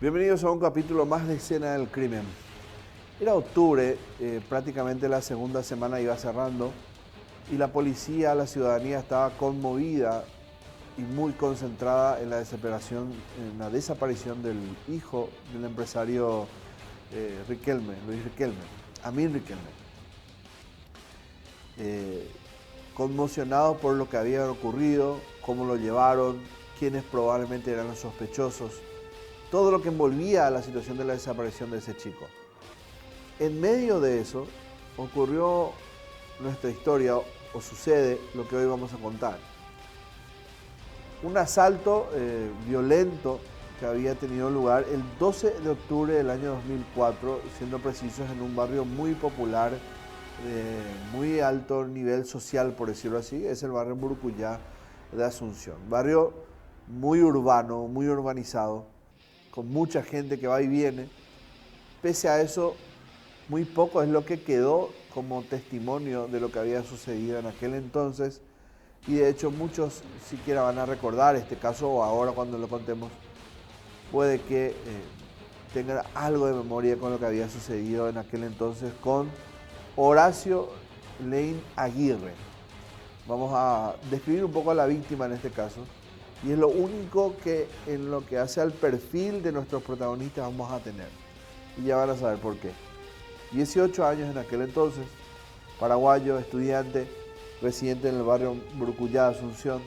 Bienvenidos a un capítulo más de Escena del Crimen. Era octubre, prácticamente la segunda semana iba cerrando y la policía, la ciudadanía estaba conmovida y muy concentrada en la desesperación, en la desaparición del hijo del empresario Luis Riquelme, Amín Riquelme. Conmocionados por lo que había ocurrido, cómo lo llevaron, quiénes probablemente eran los sospechosos, todo lo que envolvía a la situación de la desaparición de ese chico. En medio de eso ocurrió nuestra historia, o sucede lo que hoy vamos a contar. Un asalto violento que había tenido lugar el 12 de octubre del año 2004, siendo precisos en un barrio muy popular, de muy alto nivel social, por decirlo así, es el barrio Murucuyá de Asunción. Barrio muy urbano, muy urbanizado, con mucha gente que va y viene. Pese a eso, muy poco es lo que quedó como testimonio de lo que había sucedido en aquel entonces, y de hecho muchos siquiera van a recordar este caso, o ahora cuando lo contemos, puede que tengan algo de memoria con lo que había sucedido en aquel entonces con Horacio Lein Aguirre. Vamos a describir un poco a la víctima en este caso, y es lo único que en lo que hace al perfil de nuestros protagonistas vamos a tener, y ya van a saber por qué. 18 años en aquel entonces, paraguayo, estudiante, residente en el barrio Murucuyá de Asunción,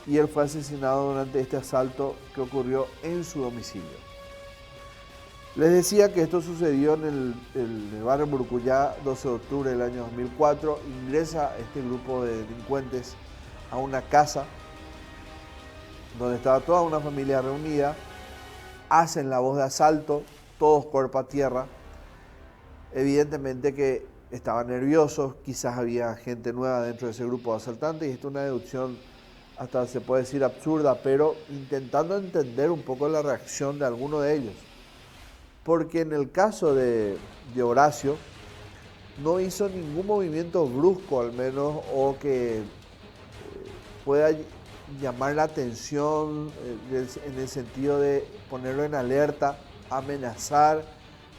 y él fue asesinado durante este asalto que ocurrió en su domicilio. Les decía que esto sucedió en el barrio Murucuyá, 12 de octubre del año 2004. Ingresa este grupo de delincuentes a una casa donde estaba toda una familia reunida, hacen la voz de asalto, todos cuerpo a tierra. Evidentemente que estaban nerviosos, quizás había gente nueva dentro de ese grupo de asaltantes, y esto es una deducción hasta se puede decir absurda, pero intentando entender un poco la reacción de alguno de ellos. Porque en el caso de Horacio, no hizo ningún movimiento brusco al menos, o que pueda llamar la atención en el sentido de ponerlo en alerta, amenazar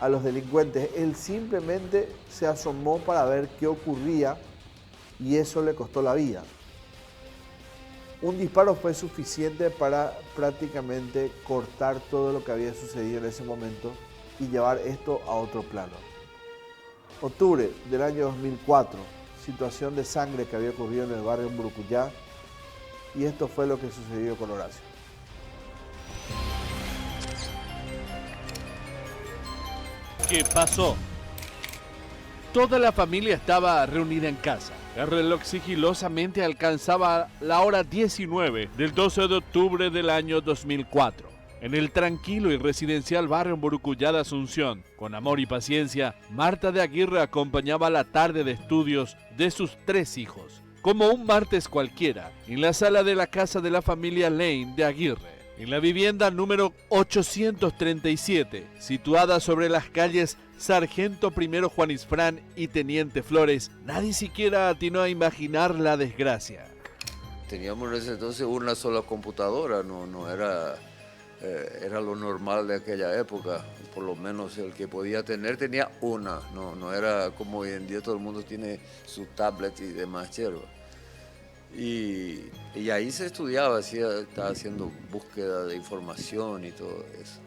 a los delincuentes. Él simplemente se asomó para ver qué ocurría, y eso le costó la vida. Un disparo fue suficiente para prácticamente cortar todo lo que había sucedido en ese momento y llevar esto a otro plano. Octubre del año 2004, situación de sangre que había ocurrido en el barrio Murucuyá, y esto fue lo que sucedió con Horacio. ¿Qué pasó? Toda la familia estaba reunida en casa. El reloj sigilosamente alcanzaba la hora 19 del 12 de octubre del año 2004. En el tranquilo y residencial barrio Murucuyá de Asunción, con amor y paciencia, Marta de Aguirre acompañaba la tarde de estudios de sus 3 hijos. Como un martes cualquiera, en la sala de la casa de la familia Lein de Aguirre, en la vivienda número 837, situada sobre las calles Sargento I Juan Isfrán y Teniente Flores, nadie siquiera atinó a imaginar la desgracia. Teníamos en ese entonces una sola computadora, no era, era lo normal de aquella época. Por lo menos el que podía tener tenía una, no era como hoy en día todo el mundo tiene su tablet y demás yerba. Y ahí se estudiaba, estaba haciendo búsqueda de información y todo eso.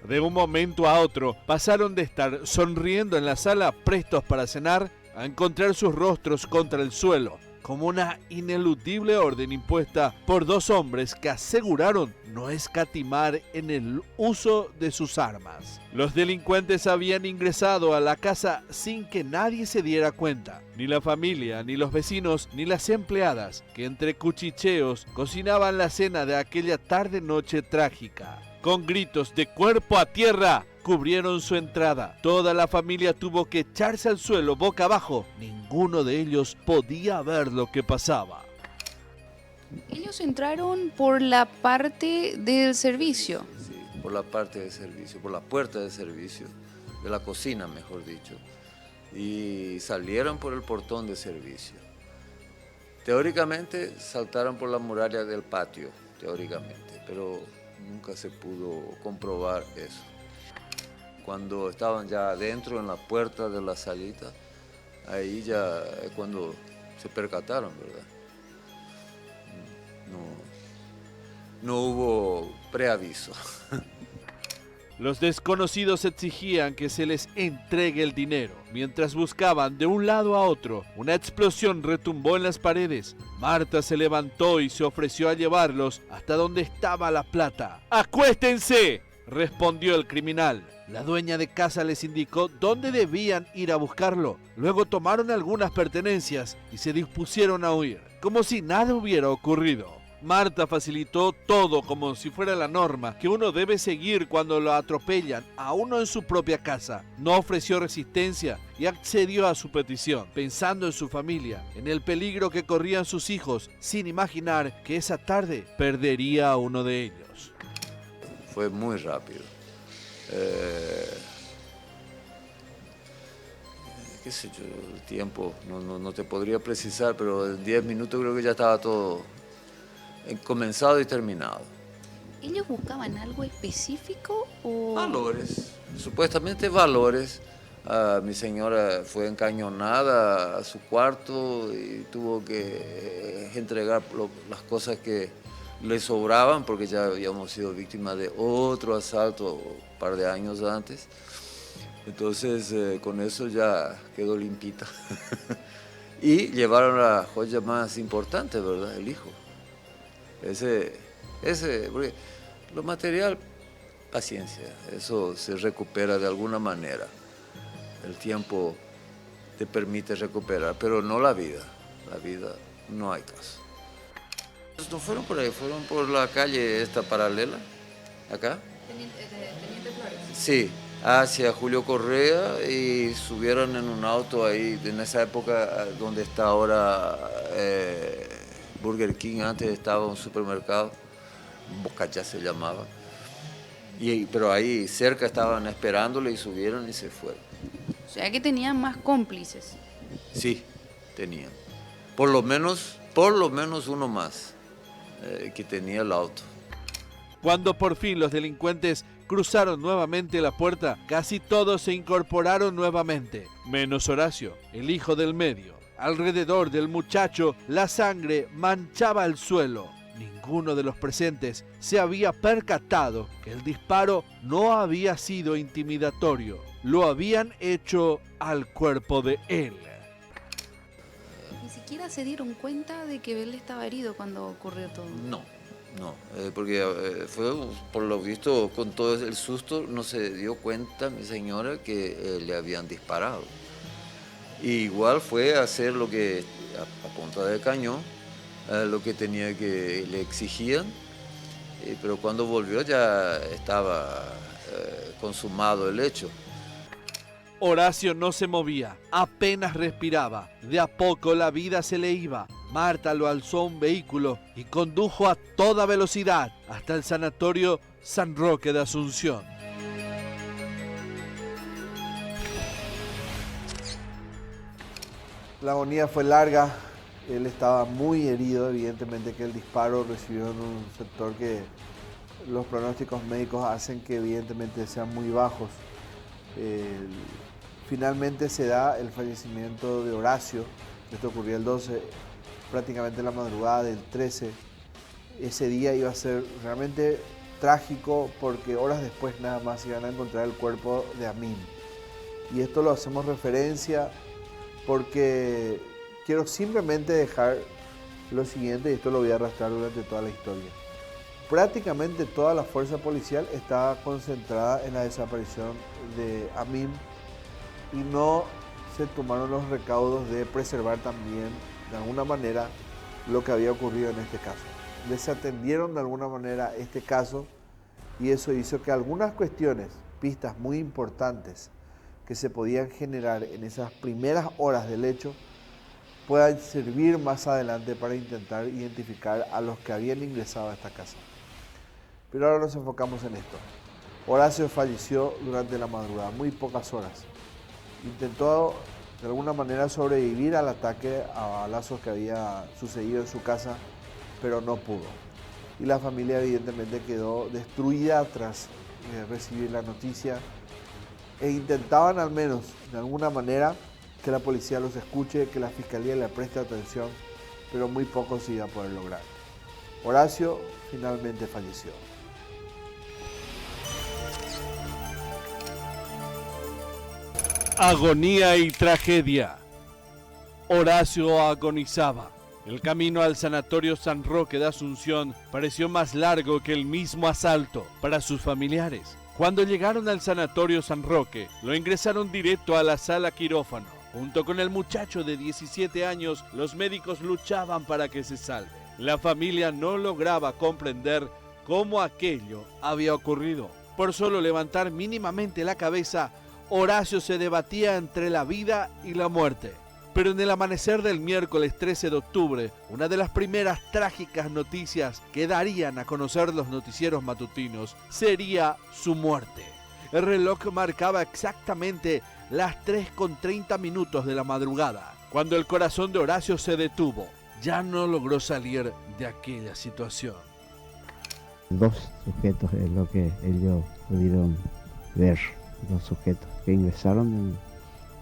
De un momento a otro, pasaron de estar sonriendo en la sala, prestos para cenar, a encontrar sus rostros contra el suelo, como una ineludible orden impuesta por 2 hombres que aseguraron no escatimar en el uso de sus armas. Los delincuentes habían ingresado a la casa sin que nadie se diera cuenta, ni la familia, ni los vecinos, ni las empleadas, que entre cuchicheos cocinaban la cena de aquella tarde-noche trágica. Con gritos de cuerpo a tierra, cubrieron su entrada. Toda la familia tuvo que echarse al suelo boca abajo. Ninguno de ellos podía ver lo que pasaba. Ellos entraron por la parte del servicio. Sí, por la parte de servicio, por la puerta de servicio, de la cocina, mejor dicho. Y salieron por el portón de servicio. Teóricamente saltaron por la muralla del patio, teóricamente, pero nunca se pudo comprobar eso. Cuando estaban ya adentro en la puerta de la salita, ahí ya es cuando se percataron, ¿verdad? No hubo preaviso. Los desconocidos exigían que se les entregue el dinero. Mientras buscaban de un lado a otro, una explosión retumbó en las paredes. Marta se levantó y se ofreció a llevarlos hasta donde estaba la plata. ¡Acuéstense!, respondió el criminal. La dueña de casa les indicó dónde debían ir a buscarlo. Luego tomaron algunas pertenencias y se dispusieron a huir, como si nada hubiera ocurrido. Marta facilitó todo como si fuera la norma que uno debe seguir cuando lo atropellan a uno en su propia casa. No ofreció resistencia y accedió a su petición, pensando en su familia, en el peligro que corrían sus hijos, sin imaginar que esa tarde perdería a uno de ellos. Fue muy rápido. Qué sé yo, el tiempo no te podría precisar, pero en 10 minutos creo que ya estaba todo comenzado y terminado. ¿Ellos buscaban algo específico o...? Valores, supuestamente valores. Mi señora fue encañonada a su cuarto y tuvo que entregar las cosas que le sobraban porque ya habíamos sido víctimas de otro asalto un par de años antes. Entonces con eso ya quedó limpita. Y llevaron la joya más importante, ¿verdad? El hijo. Porque lo material, paciencia, eso se recupera de alguna manera. El tiempo te permite recuperar, pero no la vida. La vida no hay caso. No fueron por ahí, fueron por la calle esta paralela, acá. Teniente Flores. Sí, hacia Julio Correa y subieron en un auto ahí, en esa época donde está ahora Burger King, antes estaba un supermercado, Bocachá se llamaba, pero ahí cerca estaban esperándole y subieron y se fueron. O sea que tenían más cómplices. Sí, tenían. Por lo menos uno más que tenía el auto. Cuando por fin los delincuentes cruzaron nuevamente la puerta, casi todos se incorporaron nuevamente, menos Horacio, el hijo del medio. Alrededor del muchacho, la sangre manchaba el suelo. Ninguno de los presentes se había percatado que el disparo no había sido intimidatorio. Lo habían hecho al cuerpo de él. Ni siquiera se dieron cuenta de que él estaba herido cuando ocurrió todo. No, porque fue, por lo visto, con todo el susto, no se dio cuenta mi señora que le habían disparado. Y igual fue a hacer lo que, a punta de cañón, lo que le exigían, pero cuando volvió ya estaba consumado el hecho. Horacio no se movía, apenas respiraba. De a poco la vida se le iba. Marta lo alzó a un vehículo y condujo a toda velocidad hasta el sanatorio San Roque de Asunción. La agonía fue larga, él estaba muy herido, evidentemente que el disparo recibió en un sector que los pronósticos médicos hacen que evidentemente sean muy bajos. Finalmente se da el fallecimiento de Horacio, esto ocurrió el 12, prácticamente en la madrugada del 13. Ese día iba a ser realmente trágico porque horas después nada más iban a encontrar el cuerpo de Amin. Y esto lo hacemos referencia porque quiero simplemente dejar lo siguiente, y esto lo voy a arrastrar durante toda la historia. Prácticamente toda la fuerza policial estaba concentrada en la desaparición de Amin y no se tomaron los recaudos de preservar también de alguna manera lo que había ocurrido en este caso. Desatendieron de alguna manera este caso y eso hizo que algunas cuestiones, pistas muy importantes que se podían generar en esas primeras horas del hecho, puedan servir más adelante para intentar identificar a los que habían ingresado a esta casa. Pero ahora nos enfocamos en esto. Horacio falleció durante la madrugada, muy pocas horas. Intentó de alguna manera sobrevivir al ataque a balazos que había sucedido en su casa, pero no pudo. y la familia evidentemente quedó destruida tras recibir la noticia e intentaban al menos de alguna manera que la policía los escuche, que la fiscalía le preste atención, pero muy poco se iba a poder lograr. Horacio finalmente falleció. Agonía y tragedia. Horacio agonizaba. El camino al Sanatorio San Roque de Asunción pareció más largo que el mismo asalto para sus familiares. Cuando llegaron al Sanatorio San Roque, lo ingresaron directo a la sala quirófano. Junto con el muchacho de 17 años, los médicos luchaban para que se salve. La familia no lograba comprender cómo aquello había ocurrido. Por solo levantar mínimamente la cabeza, Horacio se debatía entre la vida y la muerte. Pero en el amanecer del miércoles 13 de octubre, una de las primeras trágicas noticias que darían a conocer los noticieros matutinos sería su muerte. El reloj marcaba exactamente las 3:30 de la madrugada. Cuando el corazón de Horacio se detuvo, ya no logró salir de aquella situación. 2 sujetos es lo que ellos pudieron ver, 2 sujetos que ingresaron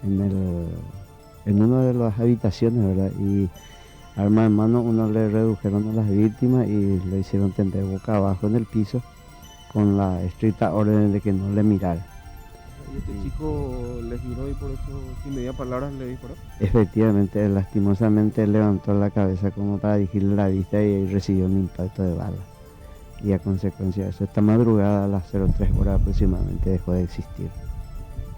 en una de las habitaciones, ¿verdad? Y arma en mano uno le redujeron a las víctimas y le hicieron tender boca abajo en el piso con la estricta orden de que no le mirara. ¿Y este chico les miró y por eso sin media palabras le disparó? Efectivamente, lastimosamente levantó la cabeza como para dirigirle la vista y recibió un impacto de bala. Y a consecuencia de eso, esta madrugada a las 03 horas aproximadamente dejó de existir.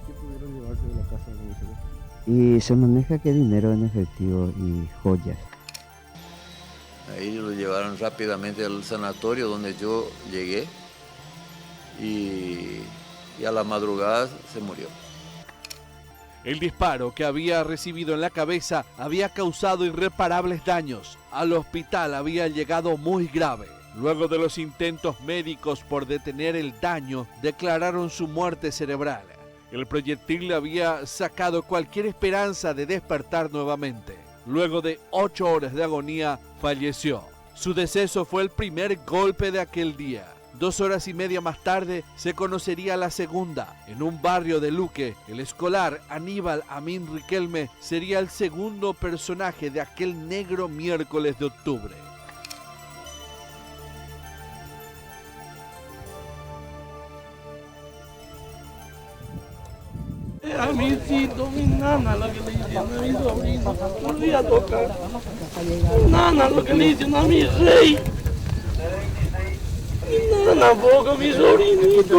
¿Qué pudieron llevarse de la casa de comisaría? Y se maneja que dinero en efectivo y joyas. Ahí lo llevaron rápidamente al sanatorio donde yo llegué y a la madrugada se murió. El disparo que había recibido en la cabeza había causado irreparables daños. Al hospital había llegado muy grave. Luego de los intentos médicos por detener el daño, declararon su muerte cerebral. El proyectil le había sacado cualquier esperanza de despertar nuevamente. Luego de 8 horas de agonía, falleció. Su deceso fue el primer golpe de aquel día. 2 horas y media más tarde se conocería la segunda. En un barrio de Luque, el escolar Aníbal Amin Riquelme sería el segundo personaje de aquel negro miércoles de octubre. A mi cito, mi nana, lo que le hicieron a mi sobrino, volví a tocar. Mi nana, lo que le hicieron a mi rey. Mi nana, poco, mi sobrinito.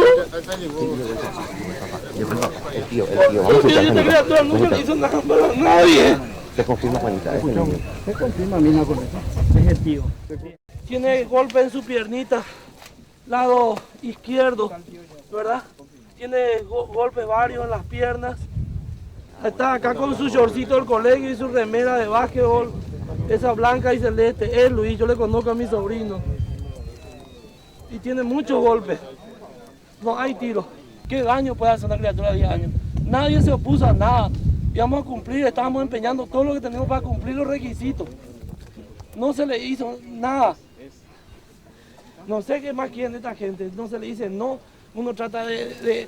Porque esta criatura nunca le hizo nada para nadie. ¿Se confirma, Juanita? Se confirma, misma con eso. Es el tío. Tiene golpe en su piernita, lado izquierdo, ¿verdad? Tiene golpes varios en las piernas. Está acá con su shortcito del colegio y su remera de básquetbol, esa blanca y celeste. Es Luis, yo le conozco a mi sobrino. Y tiene muchos golpes. No hay tiro. ¿Qué daño puede hacer una criatura de 10 años? Nadie se opuso a nada. Íbamos a cumplir, estábamos empeñando todo lo que tenemos para cumplir los requisitos. No se le hizo nada. No sé qué más quieren esta gente. No se le dice no. Uno trata de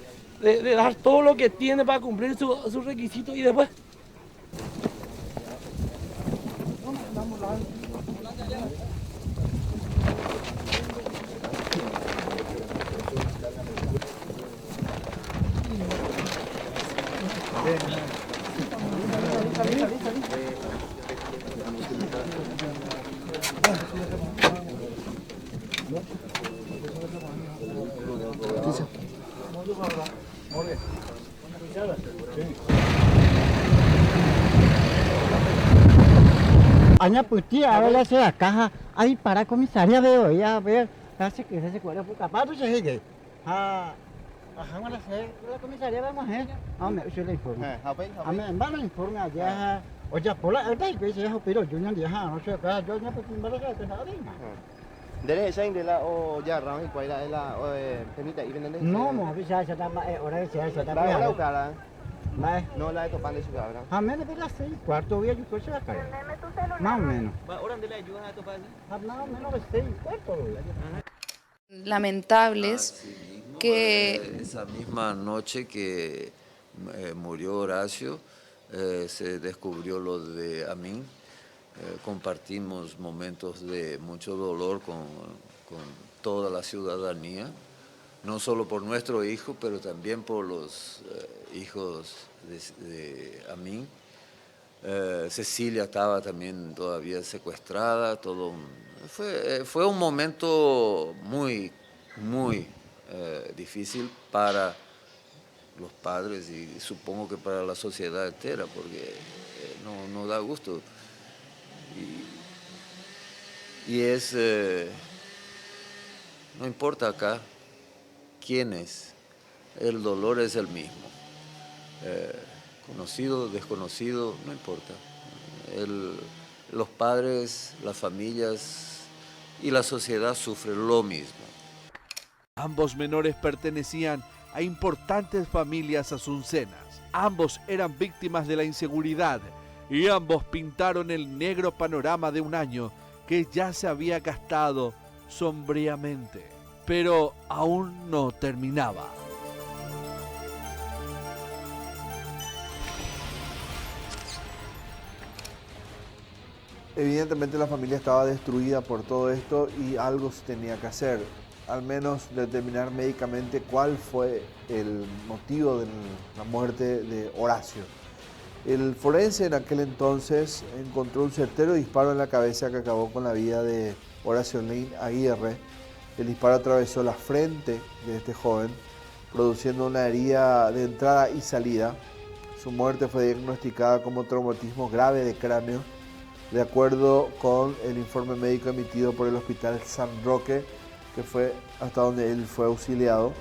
dar todo lo que tiene para cumplir sus requisitos y después... Aña putia, ahora se la caja, ahí para comisaría veo, ya ver, hace que se cuadra por capaz, pues se sigue. Ajá, ahora se la comisaría vamos a me yo le informo. A me van a informe allá, oye, por la verdad que se pero yo no deja, no sé, yo no puedo timbar la que sabe. Để để sang để là ô giờ rằng quay lại là penita y bên đây. No, mo bisa sa tama hora se Là ở đâu cả là Más, No, la de Topán de Ciudad, ¿verdad? a menos de las 6:15 voy a ayudar a la cara. Más o menos. ¿Ahora dónde le ayudas a Topán? Más o menos de 6:15 voy. Lamentables Así mismo, que esa misma noche que murió Horacio, se descubrió lo de Amin. Compartimos momentos de mucho dolor con toda la ciudadanía, no solo por nuestro hijo, pero también por los hijos de Amin. Cecilia estaba también todavía secuestrada, fue un momento muy, muy difícil para los padres y supongo que para la sociedad entera, porque no da gusto. Y no importa acá quién es, el dolor es el mismo. Conocido, desconocido, no importa. Los padres, las familias y la sociedad sufren lo mismo. Ambos menores pertenecían a importantes familias asuncenas. Ambos eran víctimas de la inseguridad y ambos pintaron el negro panorama de un año que ya se había gastado sombríamente. Pero aún no terminaba. Evidentemente la familia estaba destruida por todo esto y algo se tenía que hacer, al menos determinar médicamente cuál fue el motivo de la muerte de Horacio. El forense en aquel entonces encontró un certero disparo en la cabeza que acabó con la vida de Horacio Lane Aguirre. El disparo atravesó la frente de este joven, produciendo una herida de entrada y salida. Su muerte fue diagnosticada como traumatismo grave de cráneo, de acuerdo con el informe médico emitido por el Hospital San Roque, que fue hasta donde él fue auxiliado.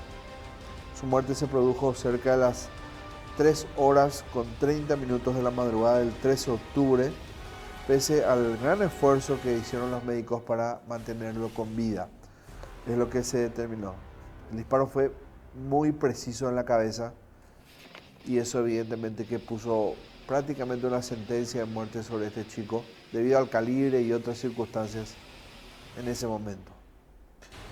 Su muerte se produjo cerca de las 3 horas con 30 minutos de la madrugada del 13 de octubre, pese al gran esfuerzo que hicieron los médicos para mantenerlo con vida. Es lo que se determinó. El disparo fue muy preciso en la cabeza y eso evidentemente que puso prácticamente una sentencia de muerte sobre este chico debido al calibre y otras circunstancias en ese momento.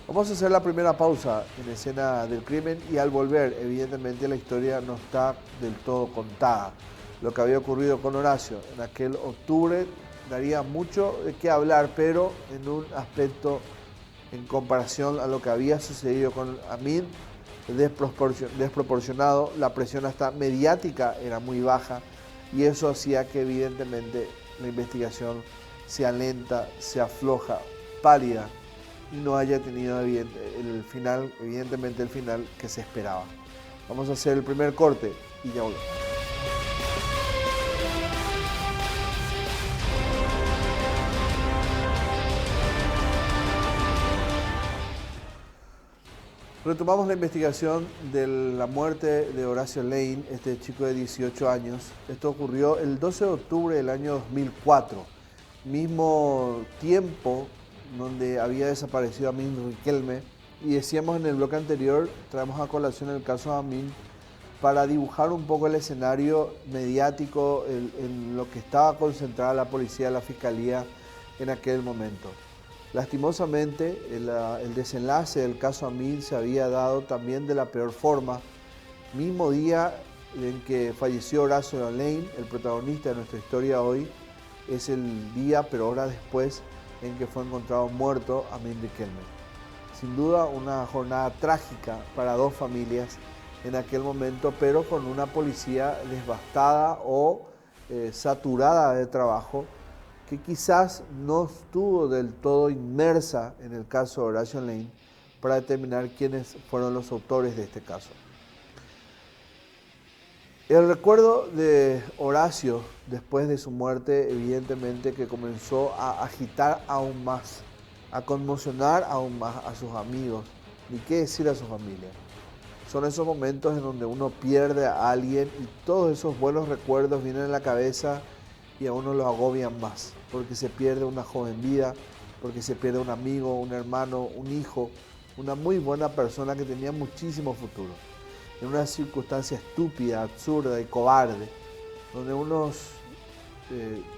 Vamos a hacer la primera pausa en escena del crimen y al volver, evidentemente la historia no está del todo contada. Lo que había ocurrido con Horacio en aquel octubre daría mucho de qué hablar, pero en un aspecto en comparación a lo que había sucedido con Amin, desproporcionado, la presión hasta mediática era muy baja y eso hacía que evidentemente la investigación sea lenta, se afloja, pálida y no haya tenido evidentemente el final que se esperaba. Vamos a hacer el primer corte y ya volvemos. Retomamos la investigación de la muerte de Horacio Lane, este chico de 18 años. Esto ocurrió el 12 de octubre del año 2004, mismo tiempo donde había desaparecido Amin Riquelme. Y decíamos en el bloque anterior, traemos a colación el caso de Amin para dibujar un poco el escenario mediático en lo que estaba concentrada la policía, la fiscalía en aquel momento. Lastimosamente, el desenlace del caso Amin se había dado también de la peor forma. Mismo día en que falleció Horacio Lane, el protagonista de nuestra historia hoy, es el día, pero horas después, en que fue encontrado muerto Amin Riquelme. Sin duda, una jornada trágica para dos familias en aquel momento, pero con una policía devastada o saturada de trabajo, que quizás no estuvo del todo inmersa en el caso de Horacio Lane para determinar quiénes fueron los autores de este caso. El recuerdo de Horacio después de su muerte evidentemente que comenzó a agitar aún más, a conmocionar aún más a sus amigos, ni qué decir a su familia. Son esos momentos en donde uno pierde a alguien y todos esos buenos recuerdos vienen a la cabeza y a uno lo agobian más, porque se pierde una joven vida, porque se pierde un amigo, un hermano, un hijo, una muy buena persona que tenía muchísimo futuro. en una circunstancia estúpida, absurda y cobarde, donde unos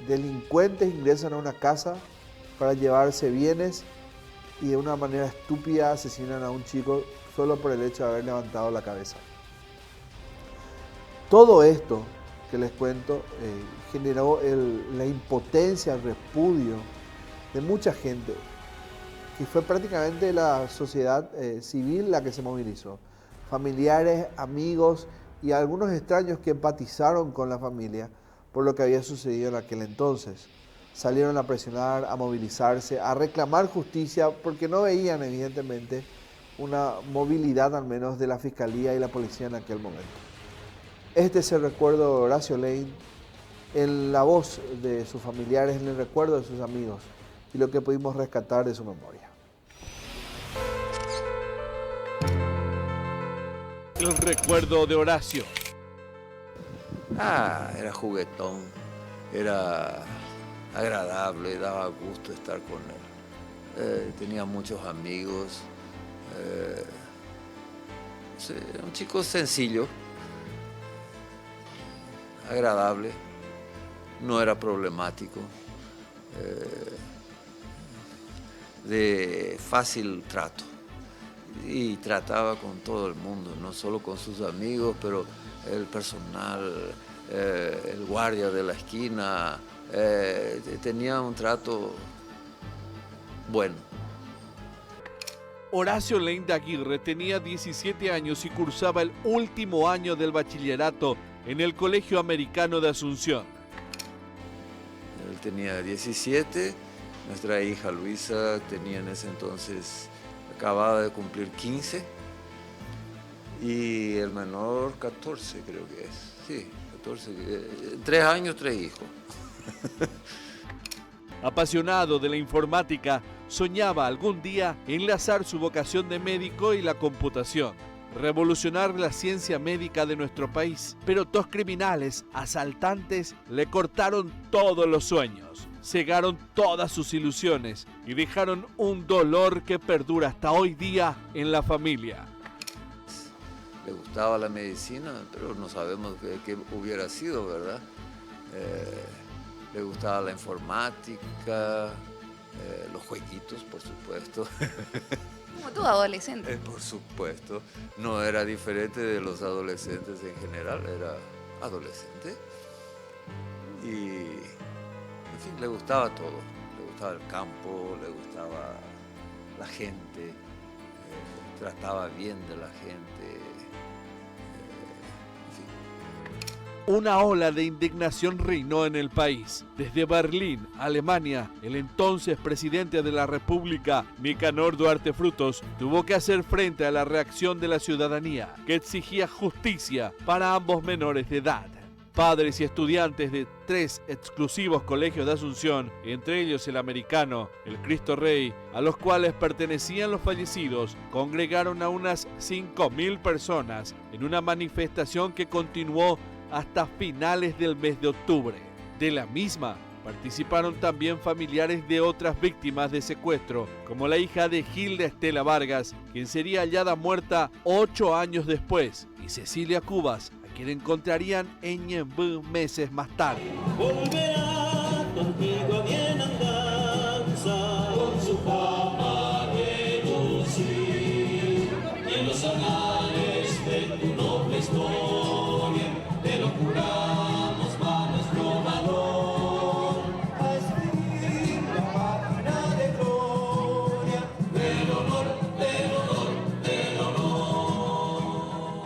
delincuentes ingresan a una casa para llevarse bienes y de una manera estúpida asesinan a un chico solo por el hecho de haber levantado la cabeza. Todo esto que les cuento generó la impotencia, el repudio de mucha gente, que fue prácticamente la sociedad civil la que se movilizó. Familiares, amigos y algunos extraños que empatizaron con la familia por lo que había sucedido en aquel entonces. Salieron a presionar, a movilizarse, a reclamar justicia porque no veían evidentemente una movilidad al menos de la Fiscalía y la Policía en aquel momento. Este es el recuerdo de Horacio Lane, en la voz de sus familiares, en el recuerdo de sus amigos y lo que pudimos rescatar de su memoria. El recuerdo de Horacio. Era juguetón, era agradable, daba gusto estar con él. Tenía muchos amigos, un chico sencillo, agradable, no era problemático, de fácil trato. Y trataba con todo el mundo, no solo con sus amigos, pero el personal, el guardia de la esquina, tenía un trato bueno. Horacio Lane de Aguirre tenía 17 años y cursaba el último año del bachillerato en el Colegio Americano de Asunción. Él tenía 17, nuestra hija Luisa tenía en ese entonces, acababa de cumplir 15, y el menor 14 creo que es, sí, 14, 3 años, 3 hijos. Apasionado de la informática, soñaba algún día enlazar su vocación de médico y la computación, revolucionar la ciencia médica de nuestro país. Pero dos criminales asaltantes le cortaron todos los sueños, cegaron todas sus ilusiones y dejaron un dolor que perdura hasta hoy día en la familia. Le gustaba la medicina, pero no sabemos qué hubiera sido, ¿verdad? Le gustaba la informática, los jueguitos, por supuesto. Como todo adolescente. Por supuesto, no era diferente de los adolescentes en general, era adolescente. Y, en fin, le gustaba todo. Le gustaba el campo, le gustaba la gente, trataba bien de la gente. Una ola de indignación reinó en el país. Desde Berlín, Alemania, el entonces presidente de la República, Nicanor Duarte Frutos, tuvo que hacer frente a la reacción de la ciudadanía, que exigía justicia para ambos menores de edad. Padres y estudiantes de 3 exclusivos colegios de Asunción, entre ellos el americano, el Cristo Rey, a los cuales pertenecían los fallecidos, congregaron a unas 5.000 personas en una manifestación que continuó hasta finales del mes de octubre. De la misma participaron también familiares de otras víctimas de secuestro, como la hija de Gilda Estela Vargas, quien sería hallada muerta 8 años después, y Cecilia Cubas, a quien encontrarían en Ñemby meses más tarde. Volverá contigo a bienandanza, con su fama de lucir, y en los anales de tu noble historia, te lo juramos, va nuestro valor, a escribir la página de gloria, del honor, del honor, del honor.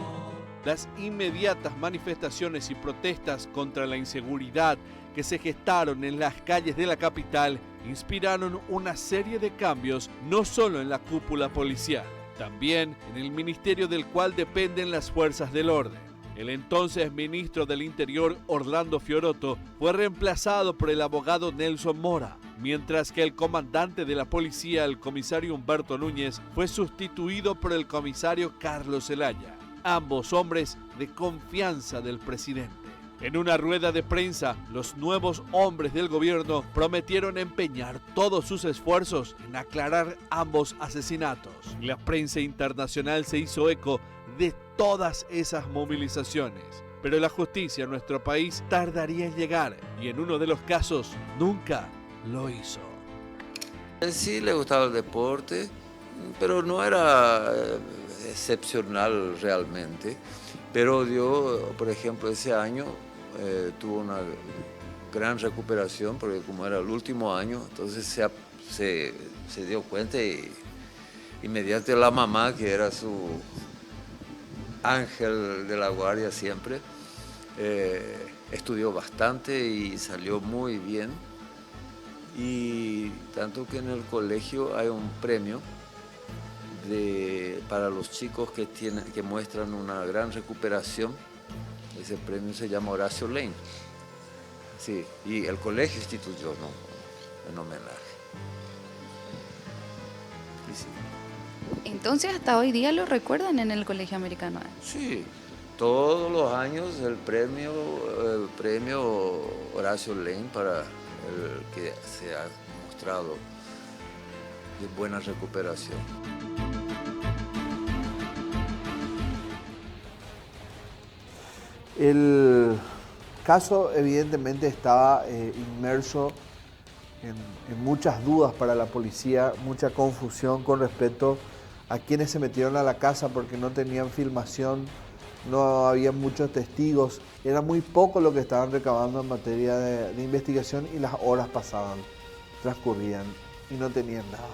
Las inmediatas manifestaciones y protestas contra la inseguridad que se gestaron en las calles de la capital inspiraron una serie de cambios no solo en la cúpula policial, también en el ministerio del cual dependen las fuerzas del orden. El entonces ministro del Interior, Orlando Fiorotto, fue reemplazado por el abogado Nelson Mora, mientras que el comandante de la policía, el comisario Humberto Núñez, fue sustituido por el comisario Carlos Zelaya, ambos hombres de confianza del presidente. En una rueda de prensa, los nuevos hombres del gobierno prometieron empeñar todos sus esfuerzos en aclarar ambos asesinatos. La prensa internacional se hizo eco de todas esas movilizaciones. Pero la justicia en nuestro país tardaría en llegar y en uno de los casos nunca lo hizo. Sí le gustaba el deporte, pero no era excepcional realmente. Pero dio, por ejemplo, ese año tuvo una gran recuperación, porque como era el último año, entonces se dio cuenta y mediante la mamá, que era su ángel de la guardia siempre, estudió bastante y salió muy bien. Y tanto que en el colegio hay un premio para los chicos que muestran una gran recuperación. Ese premio se llama Horacio Lane. Sí, y el colegio instituyó, ¿no?, en homenaje. Y sí. Entonces hasta hoy día lo recuerdan en el Colegio Americano. Sí, todos los años el premio Horacio Lane para el que se ha mostrado de buena recuperación. El caso evidentemente estaba inmerso en muchas dudas para la policía, mucha confusión con respecto a quienes se metieron a la casa porque no tenían filmación, no había muchos testigos, era muy poco lo que estaban recabando en materia de investigación y las horas pasaban, transcurrían y no tenían nada.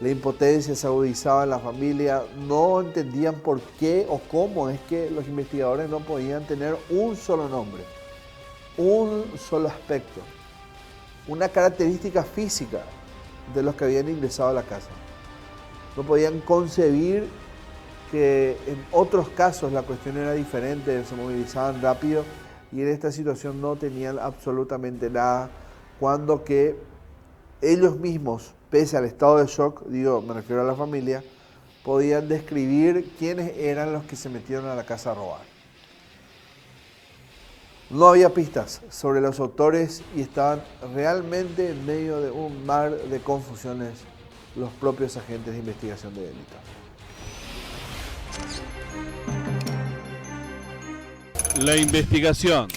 La impotencia se agudizaba en la familia, no entendían por qué o cómo es que los investigadores no podían tener un solo nombre, un solo aspecto, una característica física de los que habían ingresado a la casa. No podían concebir que en otros casos la cuestión era diferente, se movilizaban rápido y en esta situación no tenían absolutamente nada, cuando que ellos mismos, pese al estado de shock, me refiero a la familia, podían describir quiénes eran los que se metieron a la casa a robar. No había pistas sobre los autores y estaban realmente en medio de un mar de confusiones los propios agentes de investigación de delitos. La investigación.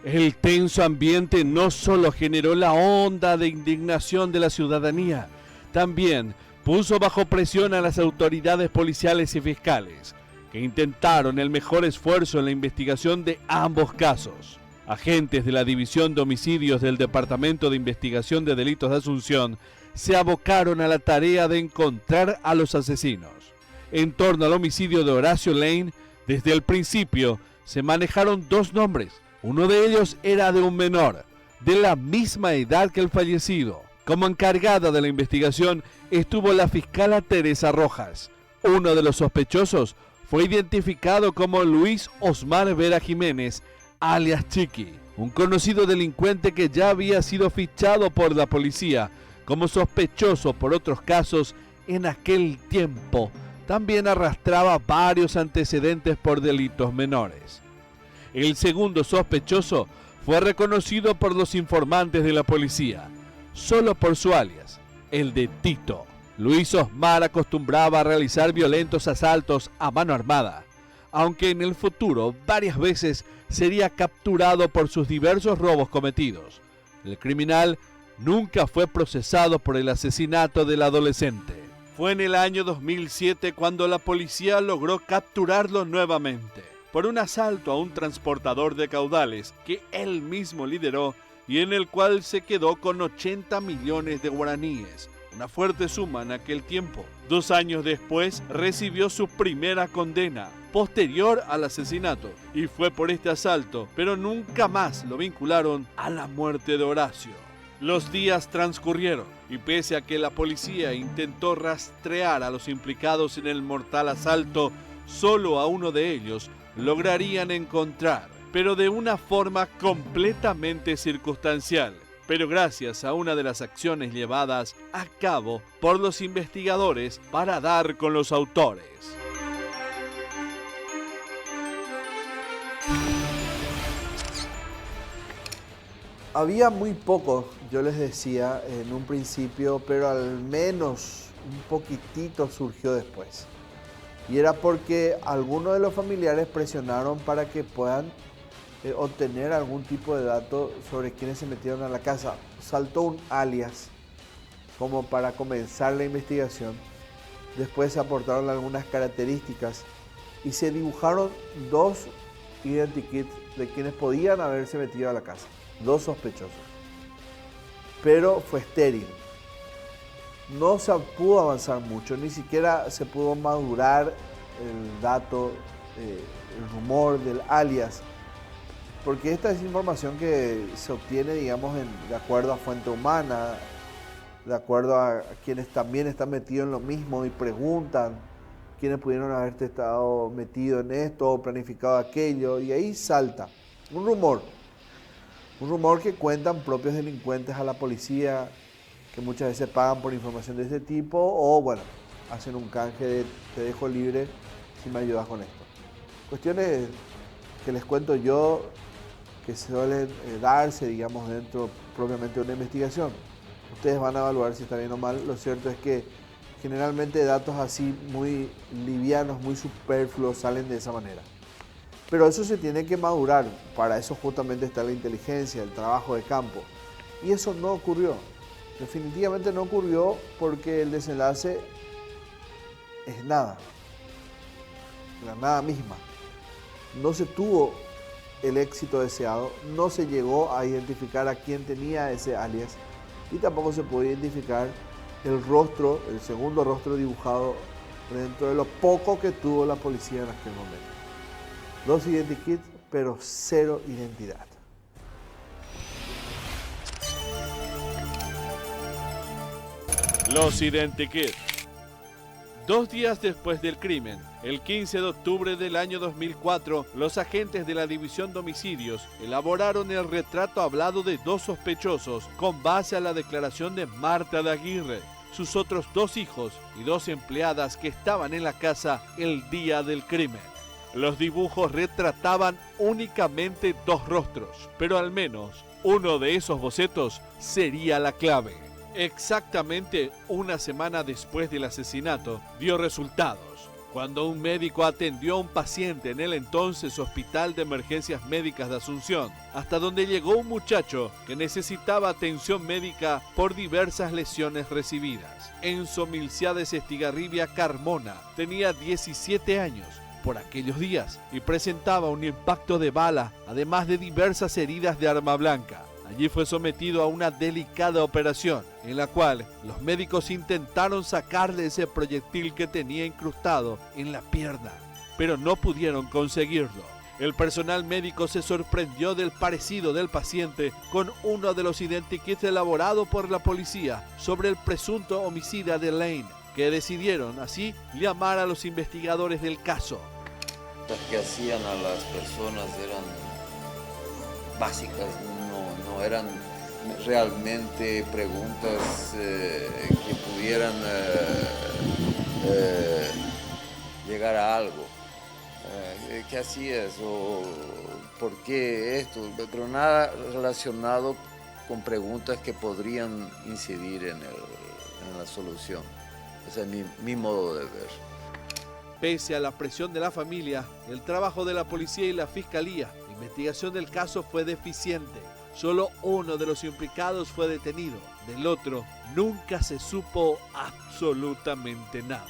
El tenso ambiente no solo generó la onda de indignación de la ciudadanía, también puso bajo presión a las autoridades policiales y fiscales, que intentaron el mejor esfuerzo en la investigación de ambos casos. Agentes de la División de Homicidios del Departamento de Investigación de Delitos de Asunción se abocaron a la tarea de encontrar a los asesinos. En torno al homicidio de Horacio Lane, desde el principio se manejaron dos nombres. Uno de ellos era de un menor, de la misma edad que el fallecido. Como encargada de la investigación estuvo la fiscala Teresa Rojas. Uno de los sospechosos fue identificado como Luis Osmar Vera Jiménez, alias Chiqui, un conocido delincuente que ya había sido fichado por la policía como sospechoso por otros casos en aquel tiempo. También arrastraba varios antecedentes por delitos menores. El segundo sospechoso fue reconocido por los informantes de la policía, solo por su alias, el de Tito. Luis Osmar acostumbraba a realizar violentos asaltos a mano armada, aunque en el futuro varias veces sería capturado por sus diversos robos cometidos. El criminal nunca fue procesado por el asesinato del adolescente. Fue en el año 2007 cuando la policía logró capturarlo nuevamente por un asalto a un transportador de caudales que él mismo lideró y en el cual se quedó con 80 millones de guaraníes, una fuerte suma en aquel tiempo. 2 años después recibió su primera condena, posterior al asesinato, y fue por este asalto, pero nunca más lo vincularon a la muerte de Horacio. Los días transcurrieron y pese a que la policía intentó rastrear a los implicados en el mortal asalto, solo a uno de ellos lograrían encontrar, pero de una forma completamente circunstancial, pero gracias a una de las acciones llevadas a cabo por los investigadores para dar con los autores. Había muy poco, yo les decía en un principio, pero al menos un poquitito surgió después. Y era porque algunos de los familiares presionaron para que puedan obtener algún tipo de dato sobre quienes se metieron a la casa. Saltó un alias como para comenzar la investigación. Después se aportaron algunas características y se dibujaron 2 identikits de quienes podían haberse metido a la casa. 2 sospechosos. Pero fue estéril. No se pudo avanzar mucho, ni siquiera se pudo madurar el dato, el rumor del alias, porque esta es información que se obtiene, digamos, de acuerdo a fuente humana, de acuerdo a quienes también están metidos en lo mismo y preguntan quiénes pudieron haberte estado metidos en esto o planificado aquello, y ahí salta un rumor que cuentan propios delincuentes a la policía, que muchas veces pagan por información de este tipo, o bueno, hacen un canje de te dejo libre si me ayudas con esto. Cuestiones que les cuento yo, que suelen darse, digamos, dentro propiamente de una investigación. Ustedes van a evaluar si está bien o mal. Lo cierto es que generalmente datos así muy livianos, muy superfluos, salen de esa manera. Pero eso se tiene que madurar. Para eso justamente está la inteligencia, el trabajo de campo. Y eso no ocurrió. Definitivamente no ocurrió porque el desenlace es nada. La nada misma. No se tuvo el éxito deseado, no se llegó a identificar a quién tenía ese alias y tampoco se pudo identificar el rostro, el segundo rostro dibujado dentro de lo poco que tuvo la policía en aquel momento. 2 identikits, pero 0 identidad. Los identikits. 2 días después del crimen, el 15 de octubre del año 2004, los agentes de la División de Homicidios elaboraron el retrato hablado de 2 sospechosos con base a la declaración de Marta de Aguirre, sus otros 2 hijos y 2 empleadas que estaban en la casa el día del crimen. Los dibujos retrataban únicamente 2 rostros, pero al menos uno de esos bocetos sería la clave. Exactamente una semana después del asesinato, dio resultados, cuando un médico atendió a un paciente en el entonces Hospital de Emergencias Médicas de Asunción, hasta donde llegó un muchacho que necesitaba atención médica por diversas lesiones recibidas. Enzo Milciades Estigarribia Carmona tenía 17 años por aquellos días y presentaba un impacto de bala, además de diversas heridas de arma blanca. Allí fue sometido a una delicada operación, en la cual los médicos intentaron sacarle ese proyectil que tenía incrustado en la pierna, pero no pudieron conseguirlo. El personal médico se sorprendió del parecido del paciente con uno de los identikits elaborados por la policía sobre el presunto homicida de Lane, que decidieron así llamar a los investigadores del caso. Las que hacían a las personas eran básicas, no eran realmente preguntas que pudieran llegar a algo. ¿Qué hacías? ¿O por qué esto? Pero nada relacionado con preguntas que podrían incidir en la solución. Ese es mi modo de ver. Pese a la presión de la familia, el trabajo de la policía y la fiscalía, la investigación del caso fue deficiente. Solo uno de los implicados fue detenido. Del otro, nunca se supo absolutamente nada.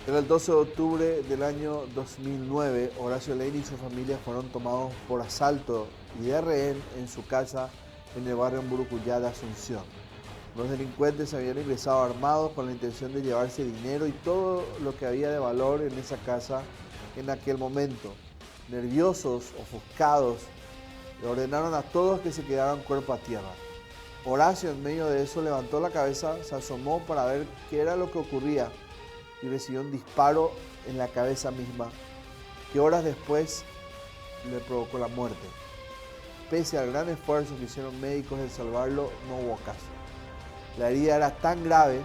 Era el 12 de octubre del año 2009, Horacio Lane y su familia fueron tomados por asalto y de rehén en su casa en el barrio Mburucuyá de Asunción. Los delincuentes habían ingresado armados con la intención de llevarse dinero y todo lo que había de valor en esa casa en aquel momento. Nerviosos, ofuscados, le ordenaron a todos que se quedaran cuerpo a tierra. Horacio, en medio de eso, levantó la cabeza, se asomó para ver qué era lo que ocurría y recibió un disparo en la cabeza misma que horas después le provocó la muerte. Pese al gran esfuerzo que hicieron médicos de salvarlo, no hubo caso. La herida era tan grave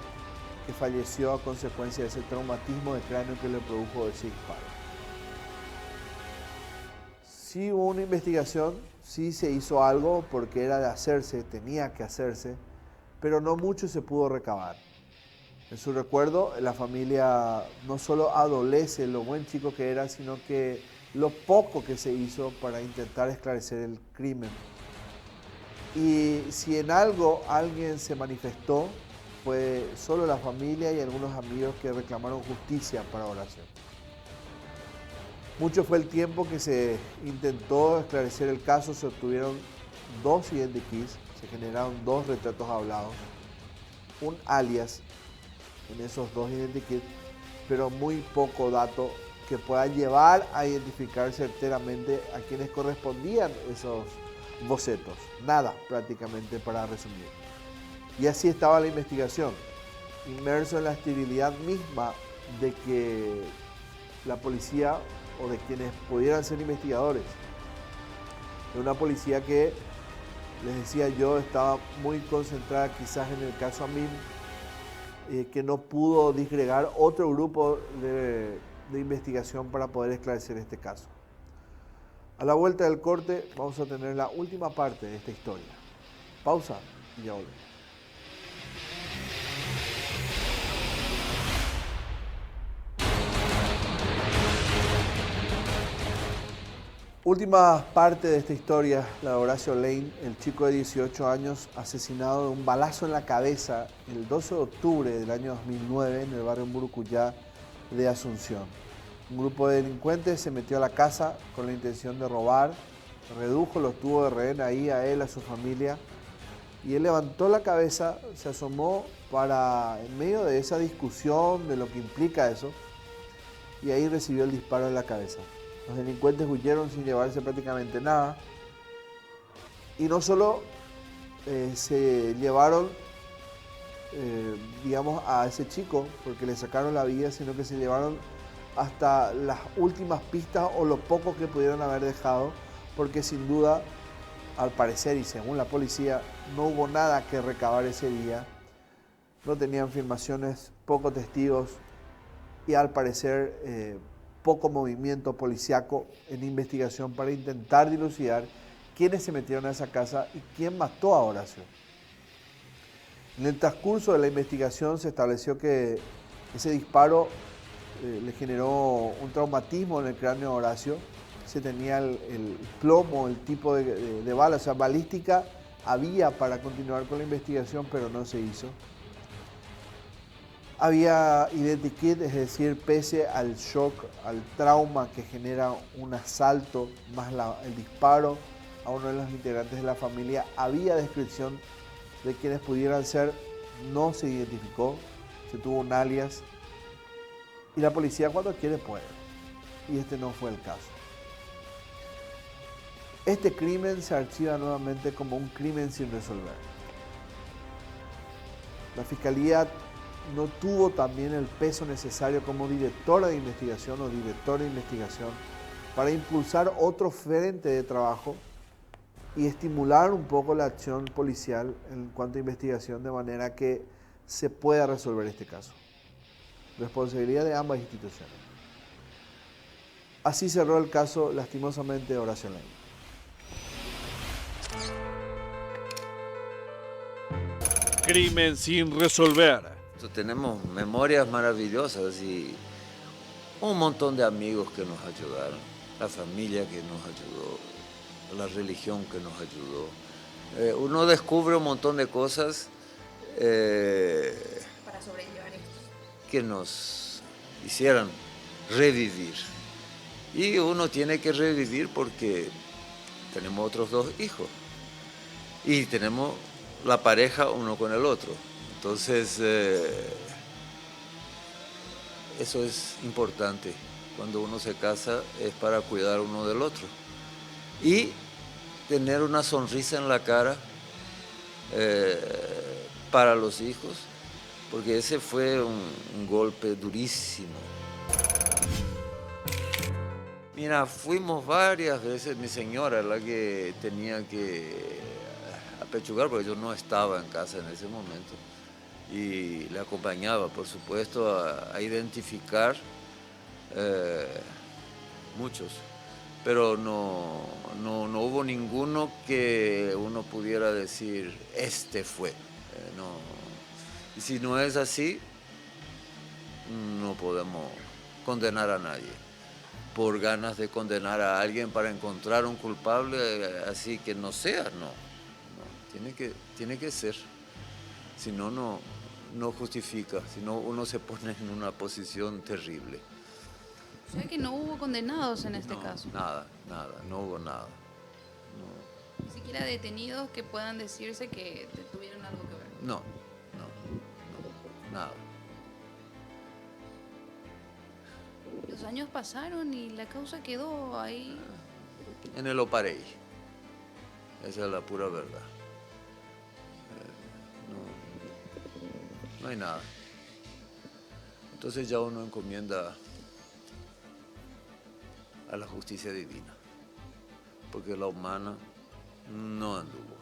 que falleció a consecuencia de ese traumatismo de cráneo que le produjo ese disparo. Sí hubo una investigación, sí se hizo algo porque era de hacerse, tenía que hacerse, pero no mucho se pudo recabar. En su recuerdo, la familia no solo adolece lo buen chico que era, sino que lo poco que se hizo para intentar esclarecer el crimen. Y si en algo alguien se manifestó, fue solo la familia y algunos amigos que reclamaron justicia para Horacio. Mucho fue el tiempo que se intentó esclarecer el caso, se obtuvieron 2 identikits, se generaron 2 retratos hablados, un alias en esos 2 identikits, pero muy poco dato que pueda llevar a identificar certeramente a quienes correspondían esos bocetos. Nada prácticamente, para resumir. Y así estaba la investigación, inmerso en la esterilidad misma de que la policía o de quienes pudieran ser investigadores. De una policía que, les decía yo, estaba muy concentrada quizás en el caso Amim, que no pudo disgregar otro grupo de investigación para poder esclarecer este caso. A la vuelta del corte vamos a tener la última parte de esta historia. Pausa y ya volvemos. Última parte de esta historia, la de Horacio Lane, el chico de 18 años asesinado de un balazo en la cabeza el 12 de octubre del año 2009 en el barrio Murucuyá de Asunción. Un grupo de delincuentes se metió a la casa con la intención de robar, redujo, los tuvo de rehén ahí a él, a su familia, y él levantó la cabeza, se asomó para, en medio de esa discusión de lo que implica eso, y ahí recibió el disparo en la cabeza. Los delincuentes huyeron sin llevarse prácticamente nada. Y no solo se llevaron, digamos, a ese chico, porque le sacaron la vida, sino que se llevaron hasta las últimas pistas o lo poco que pudieron haber dejado, porque sin duda, al parecer y según la policía, no hubo nada que recabar ese día. No tenían filmaciones, pocos testigos y al parecer poco movimiento policiaco en investigación para intentar dilucidar quiénes se metieron a esa casa y quién mató a Horacio. En el transcurso de la investigación se estableció que ese disparo le generó un traumatismo en el cráneo de Horacio. Se tenía el plomo, el tipo de bala, o sea, balística había para continuar con la investigación, pero no se hizo. Había identikit, es decir, pese al shock, al trauma que genera un asalto, más el disparo a uno de los integrantes de la familia, había descripción de quienes pudieran ser, no se identificó, se tuvo un alias, y la policía cuando quiere puede, y este no fue el caso. Este crimen se archiva nuevamente como un crimen sin resolver. La Fiscalía no tuvo también el peso necesario como directora de investigación o director de investigación para impulsar otro frente de trabajo y estimular un poco la acción policial en cuanto a investigación de manera que se pueda resolver este caso. Responsabilidad de ambas instituciones. Así cerró el caso, lastimosamente, de Horacio Lane. Crimen sin resolver. Tenemos memorias maravillosas y un montón de amigos que nos ayudaron, la familia que nos ayudó, la religión que nos ayudó. Uno descubre un montón de cosas Para sobrellevar esto. que nos hicieran revivir. Y uno tiene que revivir porque tenemos otros 2 hijos y tenemos la pareja uno con el otro. Entonces, eso es importante. Cuando uno se casa es para cuidar uno del otro. Y tener una sonrisa en la cara para los hijos, porque ese fue un golpe durísimo. Mira, fuimos varias veces, mi señora la que tenía que apechugar, porque yo no estaba en casa en ese momento. Y le acompañaba, por supuesto, a identificar muchos. pero no hubo ninguno que uno pudiera decir, este fue. No. Y si no es así, no podemos condenar a nadie. Por ganas de condenar a alguien para encontrar un culpable, así que no sea, no. Tiene que ser. Si no, no justifica. Si no, uno se pone en una posición terrible. O sea que no hubo condenados en este caso. Nada, no hubo nada. Ni siquiera detenidos que puedan decirse que tuvieron algo que ver. No, nada. Los años pasaron y la causa quedó ahí. En el Oparey. Esa es la pura verdad. No hay nada. Entonces ya uno encomienda a la justicia divina, porque la humana no anduvo.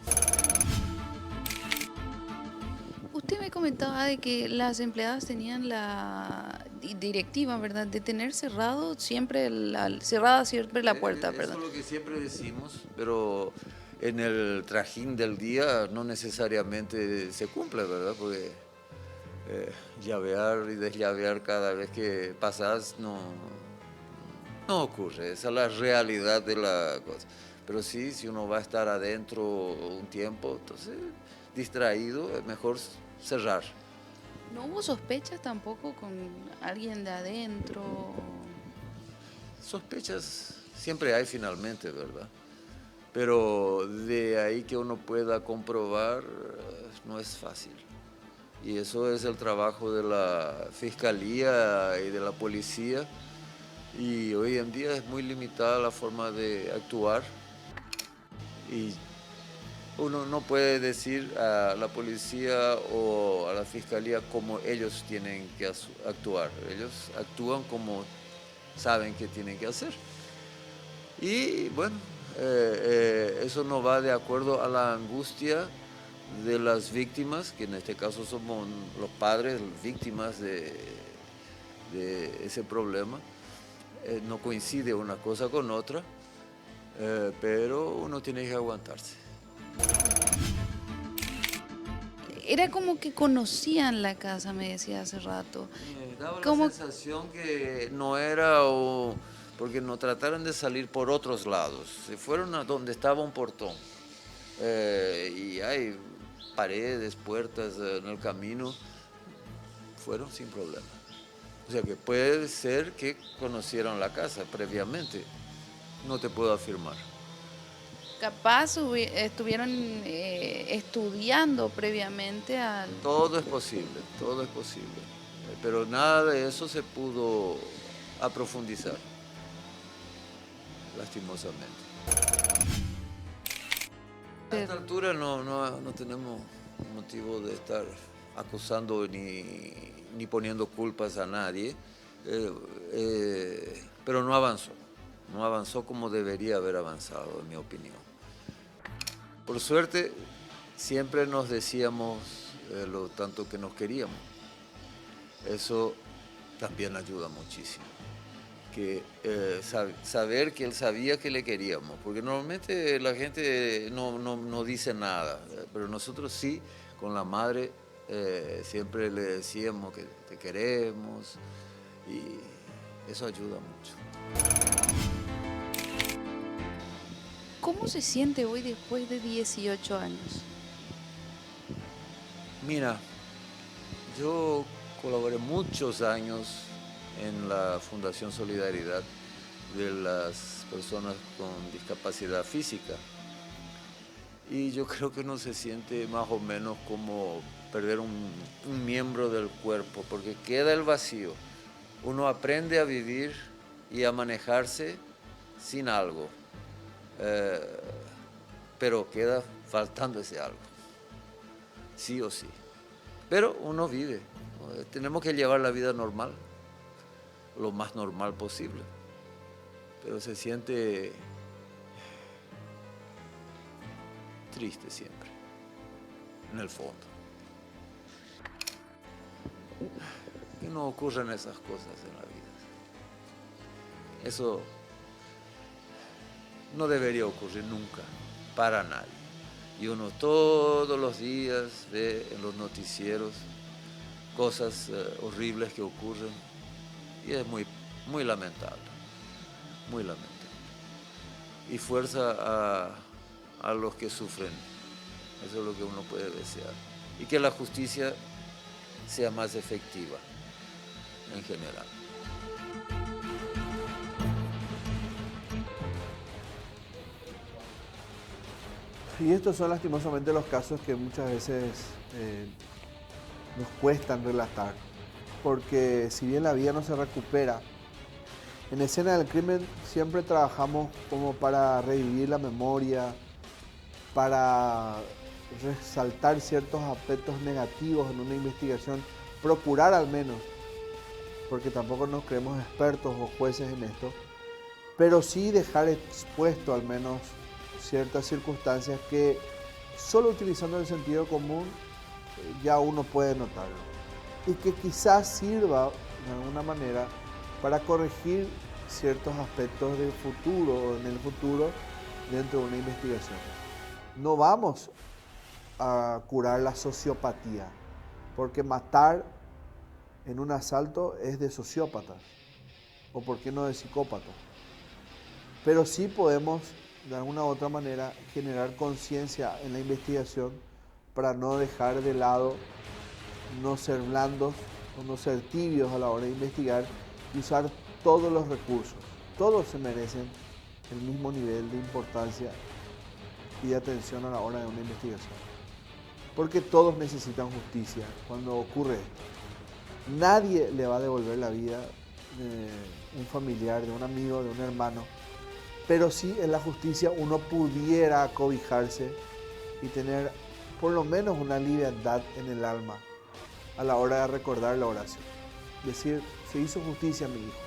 Usted me comentaba de que las empleadas tenían la directiva, ¿verdad?, de tener cerrada siempre la puerta, Eso perdón. es lo que siempre decimos, pero en el trajín del día no necesariamente se cumple, ¿verdad? Porque llavear y desllavear cada vez que pasas no ocurre. Esa es la realidad de la cosa. Pero sí, si uno va a estar adentro un tiempo, entonces distraído, es mejor cerrar. ¿No hubo sospechas tampoco con alguien de adentro? Sospechas siempre hay finalmente, ¿verdad? Pero de ahí que uno pueda comprobar no es fácil. Y eso es el trabajo de la fiscalía y de la policía. Y hoy en día es muy limitada la forma de actuar. Y uno no puede decir a la policía o a la fiscalía cómo ellos tienen que actuar. Ellos actúan como saben que tienen que hacer. Y bueno, eso no va de acuerdo a la angustia de las víctimas, que en este caso somos los padres, víctimas de ese problema. No coincide una cosa con otra, pero uno tiene que aguantarse. Era como que conocían la casa, me decía hace rato. Me daba ¿Cómo? la sensación que no era, porque no trataron de salir por otros lados. Se fueron a donde estaba un portón. Y hay paredes, puertas en el camino. Fueron sin problema. O sea que puede ser que conocieron la casa previamente. No te puedo afirmar. Capaz estuvieron estudiando previamente al... Todo es posible. Pero nada de eso se pudo aprofundizar, lastimosamente. A esta altura no tenemos motivo de estar acusando ni poniendo culpas a nadie, pero no avanzó como debería haber avanzado, en mi opinión. Por suerte, siempre nos decíamos lo tanto que nos queríamos. Eso también ayuda muchísimo. Que saber que él sabía que le queríamos, porque normalmente la gente no dice nada, pero nosotros sí, con la madre, siempre le decíamos que te queremos y eso ayuda mucho. ¿Cómo se siente hoy después de 18 años? Mira, yo colaboré muchos años en la Fundación Solidaridad de las personas con discapacidad física. Y yo creo que uno se siente más o menos como perder un miembro del cuerpo, porque queda el vacío. Uno aprende a vivir y a manejarse sin algo, pero queda faltando ese algo, sí o sí. Pero uno vive, tenemos que llevar la vida normal, lo más normal posible, pero se siente triste siempre, en el fondo. Que no ocurren esas cosas en la vida. Eso no debería ocurrir nunca, para nadie. Y uno todos los días ve en los noticieros cosas horribles que ocurren y es muy, muy lamentable, muy lamentable. Y fuerza a los que sufren, eso es lo que uno puede desear. Y que la justicia sea más efectiva en general. Y estos son lastimosamente los casos que muchas veces nos cuestan relatar, porque si bien la vida no se recupera, en escena del crimen siempre trabajamos como para revivir la memoria, para resaltar ciertos aspectos negativos en una investigación, procurar al menos, porque tampoco nos creemos expertos o jueces en esto, pero sí dejar expuesto al menos ciertas circunstancias que solo utilizando el sentido común ya uno puede notarlo y que quizás sirva de alguna manera para corregir ciertos aspectos del futuro o en el futuro dentro de una investigación. No vamos a curar la sociopatía, porque matar en un asalto es de sociópatas, o por qué no de psicópatas. Pero sí podemos de alguna u otra manera generar conciencia en la investigación para no dejar de lado, no ser blandos o no ser tibios a la hora de investigar y usar todos los recursos. Todos se merecen el mismo nivel de importancia y de atención a la hora de una investigación. Porque todos necesitan justicia cuando ocurre esto. Nadie le va a devolver la vida de un familiar, de un amigo, de un hermano. Pero sí en la justicia uno pudiera acobijarse y tener por lo menos una liviandad en el alma a la hora de recordar la oración. Decir, se hizo justicia a mi hijo,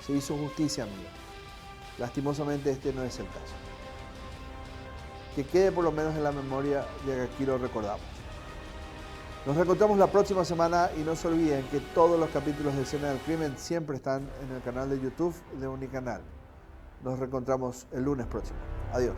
se hizo justicia a mi hijo. Lastimosamente este no es el caso. Que quede por lo menos en la memoria de que aquí lo recordamos. Nos reencontramos la próxima semana y no se olviden que todos los capítulos de Escena del Crimen siempre están en el canal de YouTube de Unicanal. Nos reencontramos el lunes próximo. Adiós.